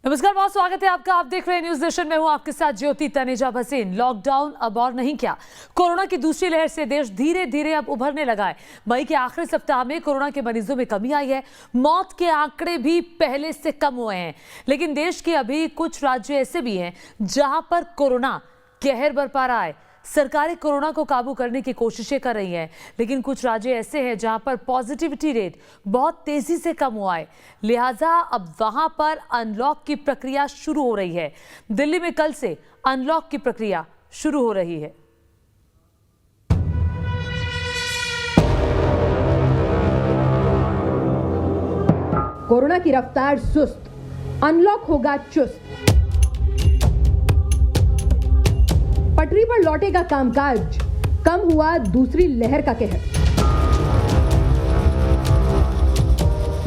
नमस्कार, बहुत स्वागत है आपका। आप देख रहे हैं न्यूज नेशन में हूं आपके साथ ज्योति तनेजा भसीन। लॉकडाउन अब और नहीं क्या, कोरोना की दूसरी लहर से देश धीरे धीरे अब उभरने लगा है। मई के आखिरी सप्ताह में कोरोना के मरीजों में कमी आई है, मौत के आंकड़े भी पहले से कम हुए हैं। लेकिन देश के अभी कुछ राज्य ऐसे भी हैं जहां पर कोरोना कहर बरपा रहा है। सरकारें कोरोना को काबू करने की कोशिशें कर रही हैं, लेकिन कुछ राज्य ऐसे हैं जहां पर पॉजिटिविटी रेट बहुत तेजी से कम हुआ है। लिहाजा अब वहां पर अनलॉक की प्रक्रिया शुरू हो रही है। दिल्ली में कल से अनलॉक की प्रक्रिया शुरू हो रही है। कोरोना की रफ्तार सुस्त, अनलॉक होगा चुस्त। पटरी पर लौटेगा कामकाज, कम हुआ दूसरी लहर का कहर।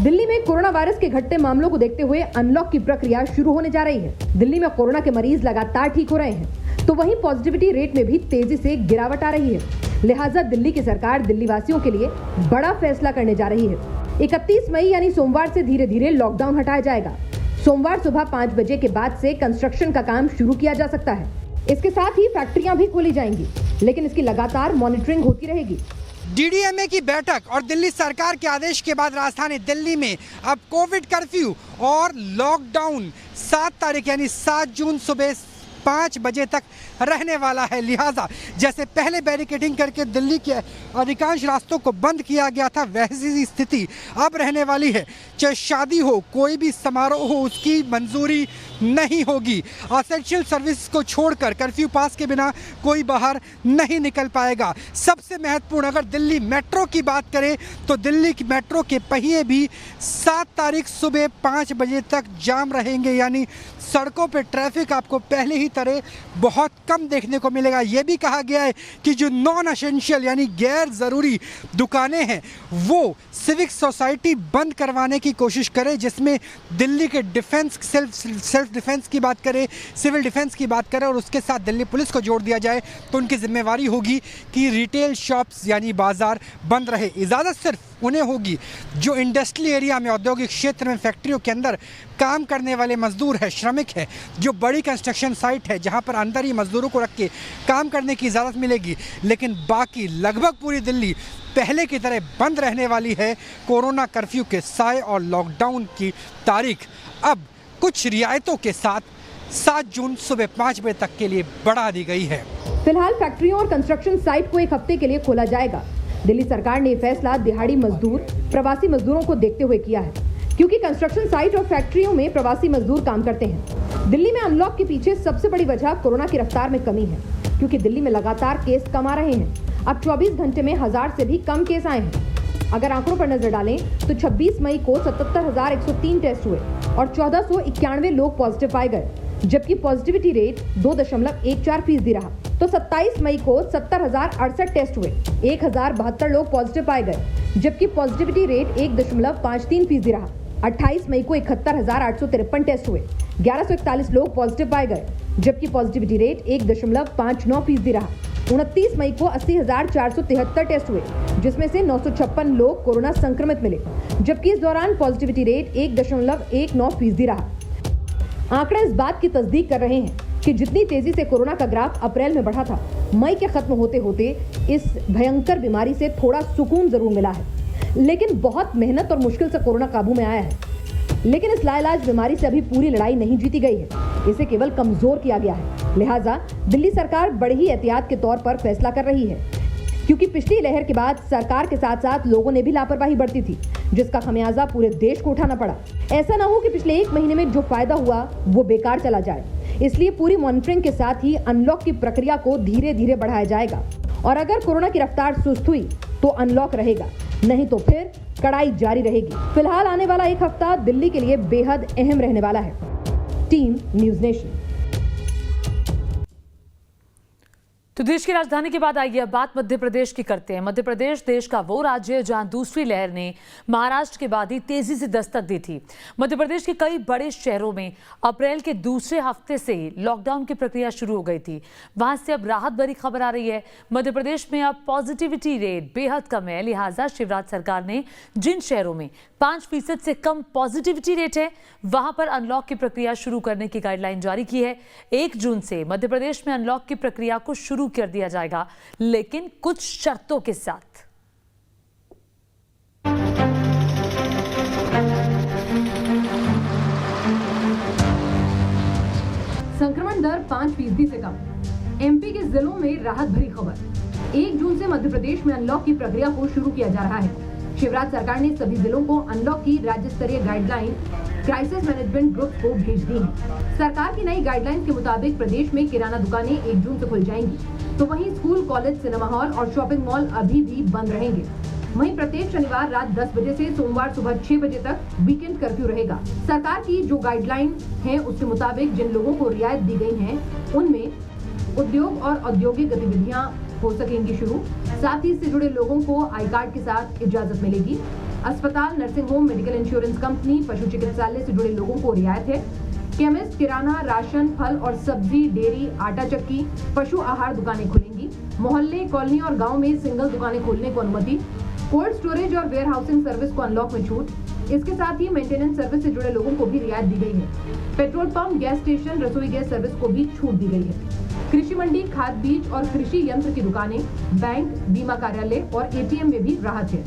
दिल्ली में कोरोना वायरस के घटते मामलों को देखते हुए अनलॉक की प्रक्रिया शुरू होने जा रही है। दिल्ली में कोरोना के मरीज लगातार ठीक हो रहे हैं, तो वहीं पॉजिटिविटी रेट में भी तेजी से गिरावट आ रही है। लिहाजा दिल्ली की सरकार दिल्ली वासियों के लिए बड़ा फैसला करने जा रही है। 31 मई यानी सोमवार से धीरे धीरे लॉकडाउन हटाया जाएगा। सोमवार सुबह 5 बजे के बाद से कंस्ट्रक्शन का काम शुरू किया जा सकता है। इसके साथ ही फैक्ट्रियां भी खोली जाएंगी, लेकिन इसकी लगातार मॉनिटरिंग होती रहेगी। डीडीएमए की बैठक और दिल्ली सरकार के आदेश के बाद राजधानी दिल्ली में अब कोविड कर्फ्यू और लॉकडाउन 7 तारीख यानी 7 जून सुबह 5 बजे तक रहने वाला है। लिहाजा जैसे पहले बैरिकेडिंग करके दिल्ली के अधिकांश रास्तों को बंद किया गया था, वैसी स्थिति अब रहने वाली है। चाहे शादी हो, कोई भी समारोह हो, उसकी मंजूरी नहीं होगी। एसेंशियल सर्विस को छोड़कर कर्फ्यू पास के बिना कोई बाहर नहीं निकल पाएगा। सबसे महत्वपूर्ण, अगर दिल्ली मेट्रो की बात करें तो दिल्ली की मेट्रो के पहिए भी 7 तारीख सुबह 5 बजे तक जाम रहेंगे, यानी सड़कों पे ट्रैफिक आपको पहले ही तरह बहुत कम देखने को मिलेगा। ये भी कहा गया है कि जो नॉन एसेंशियल यानी गैर ज़रूरी दुकानें हैं वो सिविक सोसाइटी बंद करवाने की कोशिश करे, जिसमें दिल्ली के डिफेंस सेल्फ डिफेंस की बात करें, सिविल डिफेंस की बात करें और उसके साथ दिल्ली पुलिस को जोड़ दिया जाए तो उनकी जिम्मेवारी होगी कि रिटेल शॉप्स यानी बाजार बंद रहे। इजाज़त सिर्फ उन्हें होगी जो इंडस्ट्रियल एरिया में, औद्योगिक क्षेत्र में, फैक्ट्रियों के अंदर काम करने वाले मजदूर है, श्रमिक है, जो बड़ी कंस्ट्रक्शन साइट है जहां पर अंदर ही मजदूरों को रख के काम करने की इजाज़त मिलेगी। लेकिन बाकी लगभग पूरी दिल्ली पहले की तरह बंद रहने वाली है। कोरोना कर्फ्यू के साए और लॉकडाउन की तारीख अब कुछ रियायतों के साथ 7 जून सुबह 5 बजे तक के लिए बढ़ा दी गई है। फिलहाल फैक्ट्रियों और कंस्ट्रक्शन साइट को 1 हफ्ते के लिए खोला जाएगा। दिल्ली सरकार ने फैसला दिहाड़ी मजदूर, प्रवासी मजदूरों को देखते हुए किया है, क्योंकि कंस्ट्रक्शन साइट और फैक्ट्रियों में प्रवासी मजदूर काम करते हैं। दिल्ली में अनलॉक के पीछे सबसे बड़ी वजह कोरोना की रफ्तार में कमी है, क्योंकि दिल्ली में लगातार केस कम आ रहे हैं। अब 24 घंटे में 1000 से भी कम केस आए हैं। अगर आंकड़ों पर नजर डालें तो 26 मई को 77,103 टेस्ट हुए और 1491 लोग पॉजिटिव पाए गए, जबकि पॉजिटिविटी रेट 2.14% रहा। तो 27 मई को 70,068 टेस्ट हुए, 1072 लोग पॉजिटिव पाए गए, जबकि पॉजिटिविटी रेट 1.53% रहा। 28 मई को 71,853 टेस्ट हुए, 1141 लोग पॉजिटिव पाए गए, जबकि पॉजिटिविटी रेट 1.59% रहा। 29 मई को 80,473 टेस्ट हुए, जिसमें से 956 लोग कोरोना संक्रमित मिले, जबकि इस दौरान पॉजिटिविटी रेट 1.19% रहा। आंकड़े इस बात की तस्दीक कर रहे हैं कि जितनी तेजी से कोरोना का ग्राफ अप्रैल में बढ़ा था, मई के खत्म होते होते इस भयंकर बीमारी से थोड़ा सुकून जरूर मिला है। लेकिन बहुत मेहनत और मुश्किल से कोरोना काबू में आया है। लेकिन इस लाइलाज बीमारी से अभी पूरी लड़ाई नहीं जीती गई है, इसे केवल कमजोर किया गया है। लिहाजा दिल्ली सरकार बड़ी ही एहतियात के तौर पर फैसला कर रही है, क्योंकि पिछली लहर के बाद सरकार के साथ साथ लोगों ने भी लापरवाही बरती थी, जिसका खमियाजा पूरे देश को उठाना पड़ा। ऐसा ना हो कि पिछले 1 महीने में जो फायदा हुआ वो बेकार चला जाए। इसलिए पूरी मॉनिटरिंग के साथ ही अनलॉक की प्रक्रिया को धीरे धीरे बढ़ाया जाएगा, और अगर कोरोना की रफ्तार सुस्त हुई तो अनलॉक रहेगा, नहीं तो फिर कड़ाई जारी रहेगी। फिलहाल आने वाला 1 हफ्ता दिल्ली के लिए बेहद अहम रहने वाला है। Team news nation. तो देश की राजधानी के बाद आइए अब बात मध्य प्रदेश की करते हैं। मध्य प्रदेश देश का वो राज्य है जहां दूसरी लहर ने महाराष्ट्र के बाद ही तेजी से दस्तक दी थी। मध्य प्रदेश के कई बड़े शहरों में अप्रैल के दूसरे हफ्ते से ही लॉकडाउन की प्रक्रिया शुरू हो गई थी। वहां से अब राहत भरी खबर आ रही है। मध्य प्रदेश में अब पॉजिटिविटी रेट बेहद कम है, लिहाजा शिवराज सरकार ने जिन शहरों में 5% से कम पॉजिटिविटी रेट है वहां पर अनलॉक की प्रक्रिया शुरू करने की गाइडलाइन जारी की है। 1 जून से मध्य प्रदेश में अनलॉक की प्रक्रिया को शुरू कर दिया जाएगा, लेकिन कुछ शर्तों के साथ। संक्रमण दर 5% से कम। एमपी के जिलों में राहत भरी खबर। 1 जून से मध्य प्रदेश में अनलॉक की प्रक्रिया को शुरू किया जा रहा है। शिवराज सरकार ने सभी जिलों को अनलॉक की राज्य स्तरीय गाइडलाइन क्राइसिस मैनेजमेंट ग्रुप को भेज दी है। सरकार की नई गाइडलाइंस के मुताबिक प्रदेश में किराना दुकानें 1 जून से खुल जाएंगी, तो वहीं स्कूल, कॉलेज, सिनेमा हॉल और शॉपिंग मॉल अभी भी बंद रहेंगे। वहीं प्रत्येक शनिवार रात 10 बजे से सोमवार सुबह 6 बजे तक वीकेंड कर्फ्यू रहेगा। सरकार की जो गाइडलाइन है उसके मुताबिक जिन लोगों को रियायत दी गई है उनमें उद्योग और औद्योगिक गतिविधियां हो सकेंगी शुरू। साथ ही इससे जुड़े लोगों को आई कार्ड के साथ इजाजत मिलेगी। अस्पताल, nursing home, medical insurance company, पशु चिकित्सालय से जुड़े लोगों को रियायत है। केमिस्ट, किराना, राशन, फल और सब्जी, डेयरी, आटा चक्की, पशु आहार दुकानें खुलेंगी। मोहल्ले, कॉलोनी और गांव में सिंगल दुकानें खोलने को अनुमति। कोल्ड स्टोरेज और वेयर हाउसिंग सर्विस को अनलॉक में छूट। इसके साथ ही मेंटेनेंस सर्विस से जुड़े लोगों को भी रियायत दी गई है। पेट्रोल पंप, गैस स्टेशन, रसोई गैस सर्विस को भी छूट दी गई है। कृषि मंडी, खाद बीज और कृषि यंत्र की दुकानें, बैंक, बीमा कार्यालय और एटीएम में भी राहत है।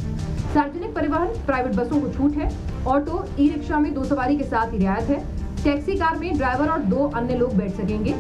सार्वजनिक परिवहन, प्राइवेट बसों को छूट है। ऑटो, ई रिक्शा में 2 सवारी के साथ ही रियायत है। टैक्सी कार में ड्राइवर और 2 अन्य लोग बैठ सकेंगे।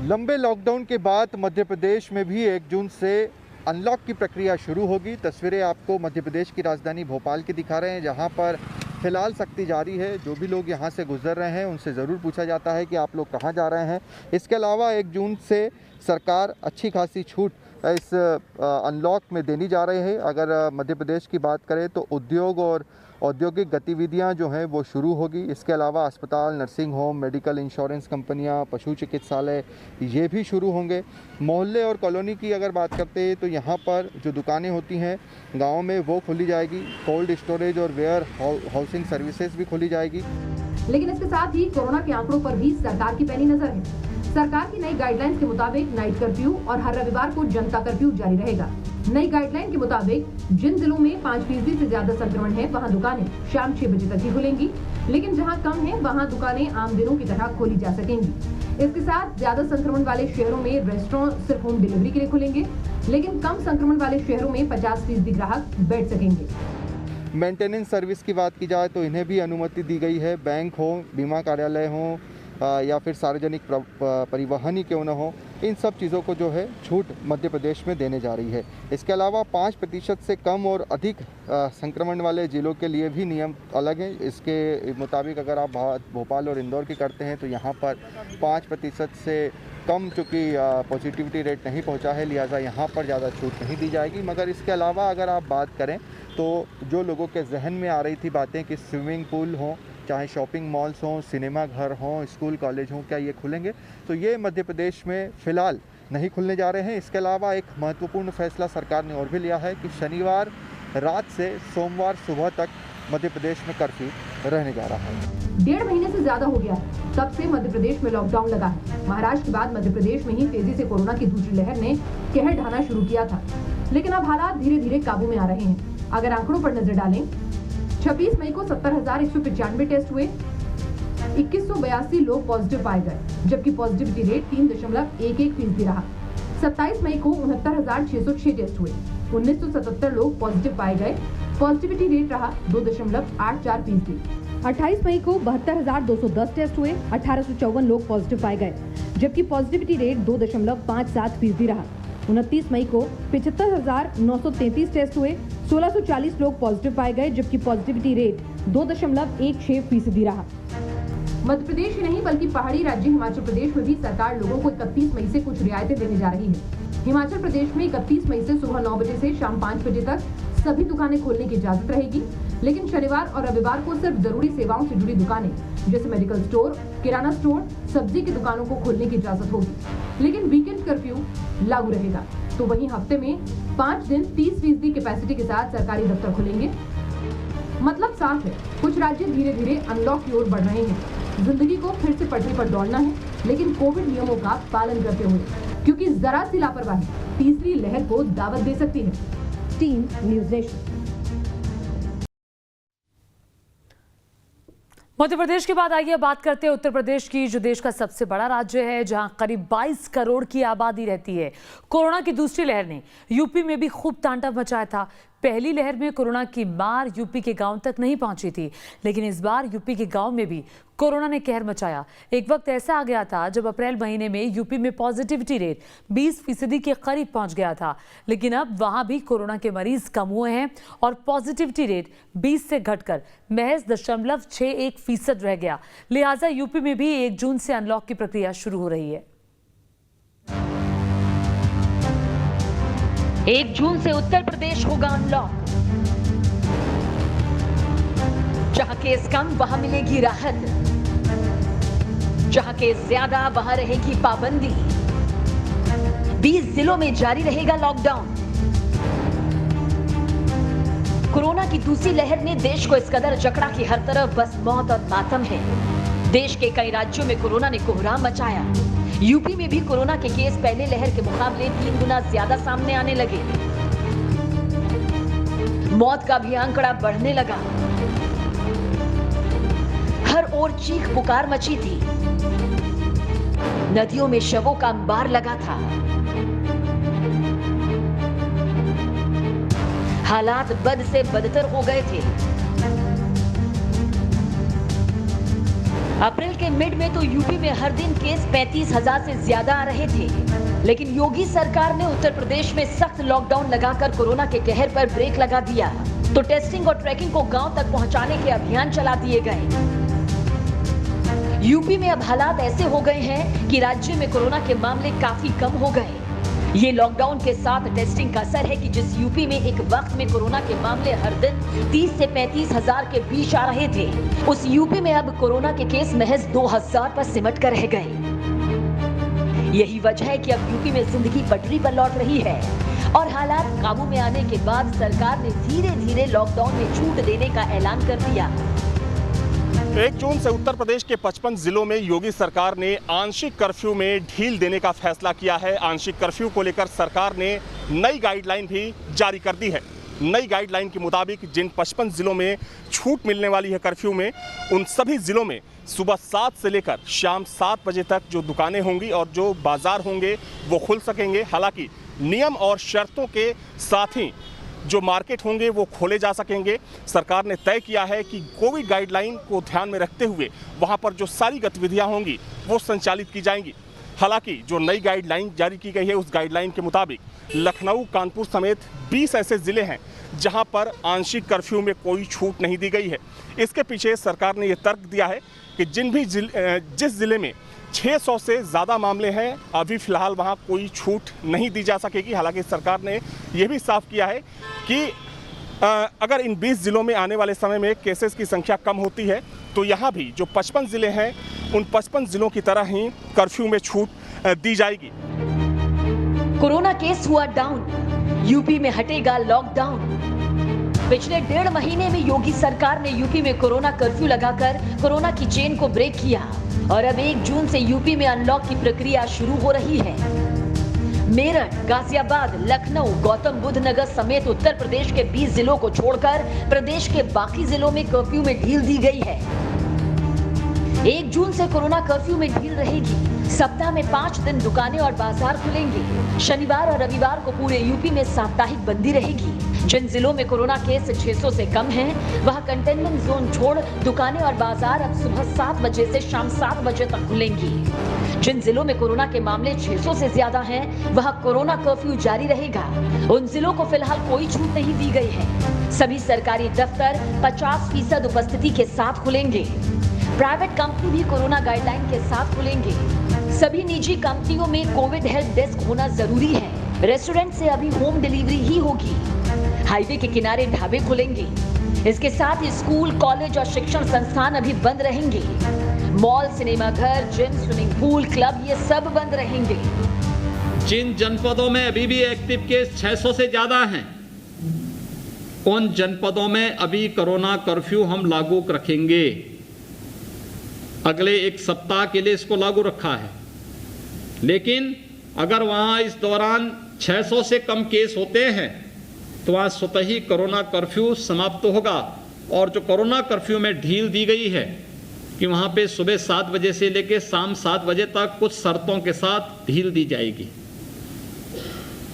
लंबे लॉकडाउन के बाद मध्य प्रदेश में भी 1 जून से अनलॉक की प्रक्रिया शुरू होगी। तस्वीरें आपको मध्य प्रदेश की राजधानी भोपाल की दिखा रहे हैं, जहां पर फिलहाल सख्ती जारी है। जो भी लोग यहां से गुजर रहे हैं उनसे ज़रूर पूछा जाता है कि आप लोग कहां जा रहे हैं। इसके अलावा 1 जून से सरकार अच्छी खासी छूट इस अनलॉक में देनी जा रही है। अगर मध्य प्रदेश की बात करें तो उद्योग और औद्योगिक गतिविधियां जो हैं वो शुरू होगी। इसके अलावा अस्पताल, नर्सिंग होम, मेडिकल इंश्योरेंस कंपनियां, पशु चिकित्सालय ये भी शुरू होंगे। मोहल्ले और कॉलोनी की अगर बात करते हैं तो यहाँ पर जो दुकानें होती हैं गाँव में वो खोली जाएगी। कोल्ड स्टोरेज और वेयर हाउसिंग सर्विसेज भी खोली जाएगी। लेकिन इसके साथ ही कोरोना के आंकड़ों पर भी सरकार की पैनी नजर है। सरकार की नई गाइडलाइंस के मुताबिक नाइट कर्फ्यू और हर रविवार को जनता कर्फ्यू जारी रहेगा। नई गाइडलाइन के मुताबिक जिन जिलों में 5% से ज्यादा संक्रमण है वहां दुकानें शाम 6 बजे तक ही खुलेंगी, लेकिन जहां कम है वहां दुकानें आम दिनों की तरह खोली जा सकेंगी। इसके साथ ज्यादा संक्रमण वाले शहरों में रेस्टोरेंट सिर्फ होम डिलीवरी के लिए खुलेंगे, लेकिन कम संक्रमण वाले शहरों में 50% ग्राहक बैठ सकेंगे। मेंटेनेंस सर्विस की बात की जाए तो इन्हें भी अनुमति दी गई है। बैंक हो, बीमा कार्यालय हो या फिर सार्वजनिक परिवहन ही क्यों न हो, इन सब चीज़ों को जो है छूट मध्य प्रदेश में देने जा रही है। इसके अलावा 5% से कम और अधिक संक्रमण वाले ज़िलों के लिए भी नियम अलग हैं। इसके मुताबिक अगर आप भोपाल और इंदौर की करते हैं तो यहाँ पर 5% से कम चूँकि पॉजिटिविटी रेट नहीं पहुँचा है, लिहाजा यहाँ पर ज़्यादा छूट नहीं दी जाएगी। मगर इसके अलावा अगर आप बात करें तो जो लोगों के जहन में आ रही थी बातें कि स्विमिंग पूल हों, चाहे शॉपिंग मॉल्स हों, सिनेमा घर हों, स्कूल कॉलेज हों, क्या ये खुलेंगे, तो ये मध्य प्रदेश में फ़िलहाल नहीं खुलने जा रहे हैं। इसके अलावा एक महत्वपूर्ण फैसला सरकार ने और भी लिया है कि शनिवार रात से सोमवार सुबह तक मध्य प्रदेश में कर्फ्यू रहने जा रहा है। 1.5 महीने से ज्यादा हो गया है तब से मध्य प्रदेश में लॉकडाउन लगा है। महाराष्ट्र के बाद मध्य प्रदेश में ही तेजी से कोरोना की दूसरी लहर ने कहर ढाना शुरू किया था, लेकिन अब हालात धीरे धीरे काबू में आ रहे हैं। अगर आंकड़ों पर नजर डालें, 26 मई को 70,195 टेस्ट हुए, 2182 लोग पॉजिटिव पाए गए, जबकि पॉजिटिविटी रेट 3.11% रहा। 27 मई को 69,606 टेस्ट हुए, 1977 लोग पॉजिटिव पाए गए, पॉजिटिविटी रेट रहा 2.84%। 28 मई को 72,210 टेस्ट हुए, 1854 लोग पॉजिटिव पाए गए, जबकि पॉजिटिविटी रेट 2.57% रहा। 29 मई को 75,933 टेस्ट हुए, 1640 लोग पॉजिटिव पाए गए, जबकि पॉजिटिविटी रेट 2.16% रहा। मध्य प्रदेश ही नहीं बल्कि पहाड़ी राज्य हिमाचल प्रदेश में भी सरकार लोगों को 31 मई से कुछ रियायतें देने जा रही है। हिमाचल प्रदेश में 31 मई से सुबह 9 बजे से शाम 5 बजे तक सभी दुकानें खोलने की इजाजत रहेगी, लेकिन शनिवार और रविवार को सिर्फ जरूरी सेवाओं से जुड़ी दुकानें जैसे मेडिकल स्टोर, किराना स्टोर, सब्जी की दुकानों को खोलने की इजाजत होगी। लेकिन वीकेंड कर्फ्यू लागू रहेगा। तो वहीं हफ्ते में 5 दिन 30% कैपेसिटी के साथ सरकारी दफ्तर खुलेंगे। मतलब साफ है, कुछ राज्य धीरे धीरे अनलॉक की ओर बढ़ रहे हैं। जिंदगी को फिर से पटरी पर दौड़ना है, लेकिन कोविड नियमों का पालन करते हुए, क्योंकि जरा सी लापरवाही तीसरी लहर को दावत दे सकती है। Team news nation. Madhya Pradesh के बाद आइए बात करते हैं उत्तर प्रदेश की, जो देश का सबसे बड़ा राज्य है, जहां करीब 22 करोड़ की आबादी रहती है। कोरोना की दूसरी लहर ने यूपी में भी खूब तांडव मचाया था। पहली लहर में कोरोना की मार यूपी के गांव तक नहीं पहुंची थी, लेकिन इस बार यूपी के गांव में भी कोरोना ने कहर मचाया। एक वक्त ऐसा आ गया था जब अप्रैल महीने में यूपी में पॉजिटिविटी रेट 20% के करीब पहुंच गया था, लेकिन अब वहां भी कोरोना के मरीज कम हुए हैं और पॉजिटिविटी रेट 20 से घटकर महज 0.61% रह गया। लिहाजा यूपी में भी 1 जून से अनलॉक की प्रक्रिया शुरू हो रही है। 1 जून से उत्तर प्रदेश होगा अनलॉक। जहां केस कम वहां मिलेगी राहत, जहां केस ज्यादा वहां रहेगी पाबंदी। 20 जिलों में जारी रहेगा लॉकडाउन। कोरोना की दूसरी लहर ने देश को इस कदर जकड़ा कि हर तरफ बस मौत और मातम है। देश के कई राज्यों में कोरोना ने कोहराम मचाया। यूपी में भी कोरोना के केस पहले लहर के मुकाबले 3 गुना ज्यादा सामने आने लगे। मौत का भी आंकड़ा बढ़ने लगा। हर ओर चीख पुकार मची थी। नदियों में शवों का अंबार लगा था। हालात बद से बदतर हो गए थे। अप्रैल के मिड में तो यूपी में हर दिन केस 35,000 से ज्यादा आ रहे थे, लेकिन योगी सरकार ने उत्तर प्रदेश में सख्त लॉकडाउन लगाकर कोरोना के कहर पर ब्रेक लगा दिया। तो टेस्टिंग और ट्रैकिंग को गांव तक पहुंचाने के अभियान चला दिए गए। यूपी में अब हालात ऐसे हो गए हैं कि राज्य में कोरोना के मामले काफी कम हो गए। ये लॉकडाउन के साथ टेस्टिंग का असर है कि जिस यूपी में एक वक्त में कोरोना के मामले हर दिन 30 से 35,000 के बीच आ रहे थे, उस यूपी में अब कोरोना के केस महज 2,000 पर सिमट कर रह गए। यही वजह है कि अब यूपी में जिंदगी पटरी पर लौट रही है और हालात काबू में आने के बाद सरकार ने धीरे धीरे लॉकडाउन में छूट देने का ऐलान कर दिया। 1 जून से उत्तर प्रदेश के 55 जिलों में योगी सरकार ने आंशिक कर्फ्यू में ढील देने का फैसला किया है। आंशिक कर्फ्यू को लेकर सरकार ने नई गाइडलाइन भी जारी कर दी है। नई गाइडलाइन के मुताबिक जिन 55 जिलों में छूट मिलने वाली है कर्फ्यू में, उन सभी जिलों में सुबह 7 से लेकर शाम 7 बजे तक जो दुकानें होंगी और जो बाजार होंगे वो खुल सकेंगे। हालांकि नियम और शर्तों के साथ ही जो मार्केट होंगे वो खोले जा सकेंगे। सरकार ने तय किया है कि कोविड गाइडलाइन को ध्यान में रखते हुए वहां पर जो सारी गतिविधियां होंगी वो संचालित की जाएंगी। हालांकि जो नई गाइडलाइन जारी की गई है उस गाइडलाइन के मुताबिक लखनऊ, कानपुर समेत 20 ऐसे ज़िले हैं जहां पर आंशिक कर्फ्यू में कोई छूट नहीं दी गई है। इसके पीछे सरकार ने ये तर्क दिया है कि जिस ज़िले में 600 से ज़्यादा मामले हैं, अभी फ़िलहाल वहाँ कोई छूट नहीं दी जा सकेगी। हालांकि सरकार ने यह भी साफ किया है कि अगर इन 20 ज़िलों में आने वाले समय में केसेस की संख्या कम होती है तो यहाँ भी जो 55 ज़िले हैं उन 55 ज़िलों की तरह ही कर्फ्यू में छूट दी जाएगी। कोरोना केस हुआ डाउन, यूपी में हटेगा लॉकडाउन। पिछले 1.5 महीने में योगी सरकार ने यूपी में कोरोना कर्फ्यू लगाकर कोरोना की चेन को ब्रेक किया और अब 1 जून से यूपी में अनलॉक की प्रक्रिया शुरू हो रही है। मेरठ, गाजियाबाद, लखनऊ, गौतम बुद्ध नगर समेत उत्तर प्रदेश के 20 जिलों को छोड़कर प्रदेश के बाकी जिलों में कर्फ्यू में ढील दी गई है। 1 जून से कोरोना कर्फ्यू में ढील रहेगी। सप्ताह में 5 दिन दुकानें और बाजार खुलेंगे। शनिवार और रविवार को पूरे यूपी में साप्ताहिक बंदी रहेगी। जिन जिलों में कोरोना केस 600 से कम हैं, वहां कंटेनमेंट जोन छोड़ दुकानें और बाजार अब सुबह 7 बजे से शाम 7 बजे तक खुलेंगी। जिन जिलों में कोरोना के मामले 600 से ज्यादा हैं, वहां कोरोना कर्फ्यू जारी रहेगा। उन जिलों को फिलहाल कोई छूट नहीं दी गई है। सभी सरकारी दफ्तर 50% उपस्थिति के साथ खुलेंगे। प्राइवेट कंपनी भी कोरोना गाइडलाइन के साथ खुलेंगे। सभी निजी कंपनियों में कोविड हेल्प डेस्क होना जरूरी है। रेस्टोरेंट से अभी होम डिलीवरी ही होगी। हाईवे के किनारे ढाबे खुलेंगे। इसके साथ ही स्कूल, कॉलेज और शिक्षण संस्थान अभी बंद रहेंगे। मॉल, सिनेमाघर, जिम, स्विमिंग पूल, क्लब ये सब बंद रहेंगे। जिन जनपदों में अभी भी एक्टिव केस 600 से ज्यादा हैं, उन जनपदों में अभी कोरोना कर्फ्यू हम लागू रखेंगे। अगले एक सप्ताह के लिए इसको लागू रखा है, लेकिन अगर वहां इस दौरान 600 से कम केस होते हैं तो वहां स्वतः ही कोरोना कर्फ्यू समाप्त होगा। और जो कोरोना कर्फ्यू में ढील दी गई है कि वहां पे सुबह 7 बजे से लेकर शाम 7 बजे तक कुछ शर्तों के साथ ढील दी जाएगी।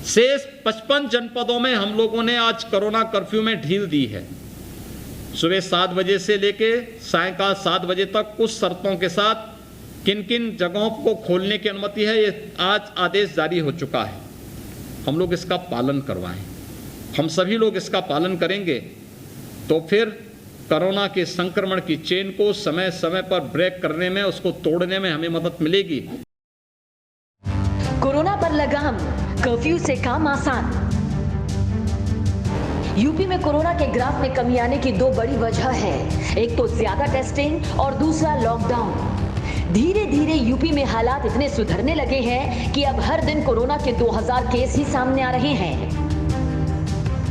शेष 55 जनपदों में हम लोगों ने आज कोरोना कर्फ्यू में ढील दी है। सुबह 7 बजे से लेके सायंकाल 7 बजे तक कुछ शर्तों के साथ किन किन जगहों को खोलने की अनुमति है, ये आज आदेश जारी हो चुका है। हम लोग इसका पालन करवाएं, हम सभी लोग इसका पालन करेंगे तो फिर कोरोना के संक्रमण की चेन को समय समय पर ब्रेक करने में, उसको तोड़ने में हमें मदद मिलेगी। कोरोना पर लगाम, कर्फ्यू से काम आसान। यूपी में कोरोना के ग्राफ में कमी आने की दो बड़ी वजह है। एक तो ज्यादा टेस्टिंग और दूसरा लॉकडाउन। धीरे धीरे यूपी में हालात इतने सुधरने लगे हैं कि अब हर दिन कोरोना के 2000 केस ही सामने आ रहे हैं।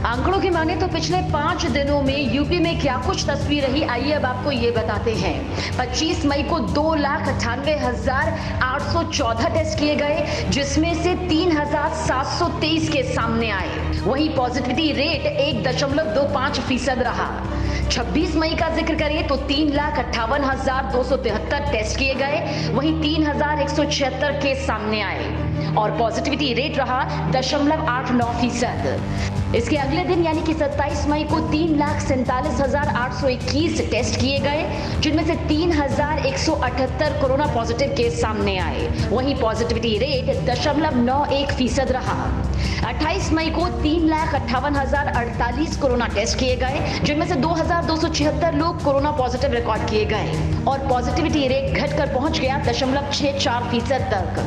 आंकड़ों की माने तो पिछले 5 दिनों में यूपी में क्या कुछ तस्वीर रही, आइए अब आपको ये बताते हैं। 25 मई को 2,98,814 टेस्ट किए गए, जिसमें से 3,723 केस सामने आए। वहीं पॉजिटिविटी रेट 1.25% रहा। 26 मई का जिक्र करें तो 3,58,273 टेस्ट किए गए, वहीं 3,176 केस सामने आए और पॉजिटिविटी रेट रहा 0.89%। इसके अगले दिन यानी कि 27 मई को 3,47,821 टेस्ट किए गए, जिनमें से 3,178 कोरोना पॉजिटिव केस सामने आए, वहीं पॉजिटिविटी रेट 0.91% रहा। 28 मई को 3,58,048 कोरोना टेस्ट किए गए, जिनमें से 2,276 लोग कोरोना पॉजिटिव रिकॉर्ड किए गए और पॉजिटिविटी रेट घटकर पहुंच गया 0.64% तक।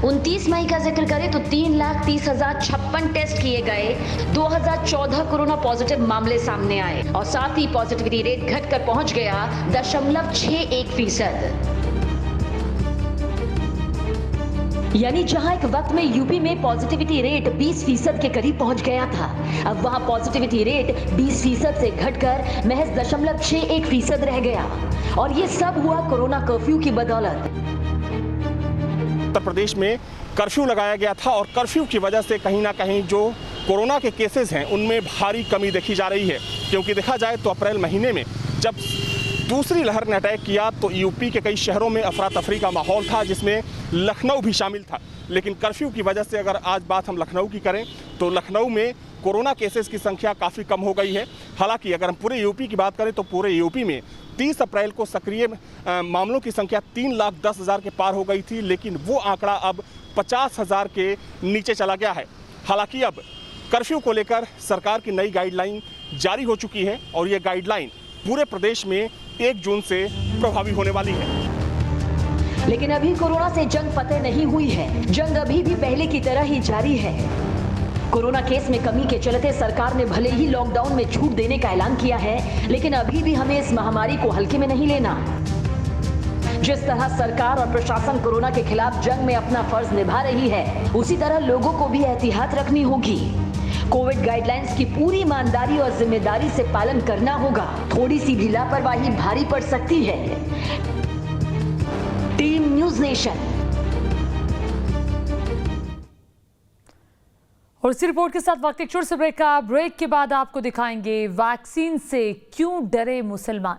29 मई का जिक्र करें तो 3,30,056 टेस्ट किए गए, 2,014 कोरोना पॉजिटिव मामले सामने आए और साथ ही पॉजिटिविटी रेट घटकर पहुंच गया 0.61%। यानी जहां एक वक्त में यूपी में पॉजिटिविटी रेट 20% के करीब पहुंच गया था, अब वहां पॉजिटिविटी रेट 20% से घटकर महज 0.61% रह गया। और ये सब हुआ कोरोना कर्फ्यू की बदौलत। उत्तर प्रदेश में कर्फ्यू लगाया गया था और कर्फ्यू की वजह से कहीं ना कहीं जो कोरोना के केसेस हैं उनमें भारी कमी देखी जा रही है। क्योंकि देखा जाए तो अप्रैल महीने में जब दूसरी लहर ने अटैक किया तो यूपी के कई शहरों में अफरा तफरी का माहौल था, जिसमें लखनऊ भी शामिल था। लेकिन कर्फ्यू की वजह से अगर आज बात हम लखनऊ की करें तो लखनऊ में कोरोना केसेस की संख्या काफ़ी कम हो गई है। हालांकि अगर हम पूरे यूपी की बात करें तो पूरे यूपी में 30 अप्रैल को सक्रिय मामलों की संख्या 3,10,000 के पार हो गई थी, लेकिन वो आंकड़ा अब 50,000 के नीचे चला गया है। हालांकि अब कर्फ्यू को लेकर सरकार की नई गाइडलाइन जारी हो चुकी है और ये गाइडलाइन पूरे प्रदेश में 1 जून से प्रभावी होने वाली है। लेकिन अभी कोरोना से जंग फतेह नहीं हुई है, जंग अभी भी पहले की तरह ही जारी है। कोरोना केस में कमी के चलते सरकार ने भले ही लॉकडाउन में छूट देने का ऐलान किया है, लेकिन अभी भी हमें इस महामारी को हल्के में नहीं लेना। जिस तरह सरकार और प्रशासन कोरोना के खिलाफ जंग में अपना फर्ज निभा रही है, उसी तरह लोगों को भी एहतियात रखनी होगी। कोविड गाइडलाइंस की पूरी ईमानदारी और जिम्मेदारी से पालन करना होगा। थोड़ी सी भी लापरवाही भारी पड़ सकती है। Team news nation. और इसी रिपोर्ट के साथ वक्त एक छोटे से ब्रेक के बाद आपको दिखाएंगे वैक्सीन से क्यों डरे मुसलमान।